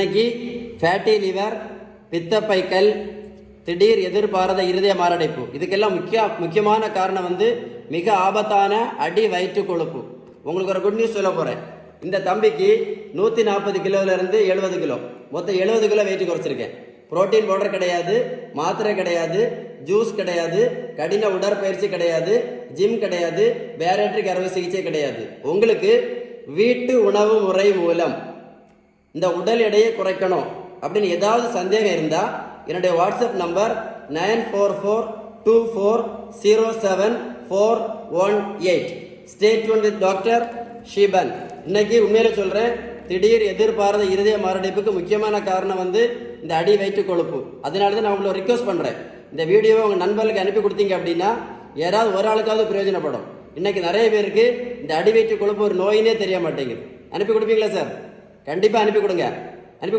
இன்னைக்கு fatty liver, பித்தப்பைக்கல், திடீர் எதிர்பாராத இருதய மாரடைப்பு, இதுக்கெல்லாம் முக்கியமான காரணம் மிக ஆபத்தான அடி வயிற்று கொழுப்பு. உங்களுக்கு ஒரு குட் நியூஸ் சொல்ல போகிறேன். இந்த தம்பிக்கு 140 கிலோவிலேருந்து 70 கிலோ, மொத்தம் 70 கிலோ வெயிட் குறைச்சிருக்கேன். புரோட்டீன் பவுடர் கிடையாது, மாத்திரை கிடையாது, ஜூஸ் கிடையாது, கடின உடற்பயிற்சி கிடையாது, ஜிம் கிடையாது, பேரியாட்ரிக் அறுவை சிகிச்சை கிடையாது. உங்களுக்கு வீட்டு உணவு முறை மூலம் இந்த உடல் எடையை குறைக்கணும் அப்படின்னு ஏதாவது சந்தேகம் இருந்தால் என்னுடைய WhatsApp number 9442240748. Stay tuned with doctor Sheeban. இன்னைக்கு உண்மையில சொல்கிறேன், திடீர் எதிர்பாராத இருதய மாரடைப்புக்கு முக்கியமான காரணம் இந்த அடி வயிற்று கொழுப்பு. அதனால தான் நான் உங்களை ரிக்வஸ்ட் பண்ணுறேன், இந்த வீடியோவை உங்கள் நண்பர்களுக்கு அனுப்பி கொடுத்தீங்க அப்படின்னா யாராவது ஒரு ஆளுக்காவது பிரயோஜனப்படும். இன்னைக்கு நிறைய பேருக்கு இந்த அடி வயிற்று கொழுப்பு ஒரு நோயினே தெரிய மாட்டேங்குது. அனுப்பி கொடுப்பீங்களா சார்? கண்டிப்பாக அனுப்பி கொடுங்க.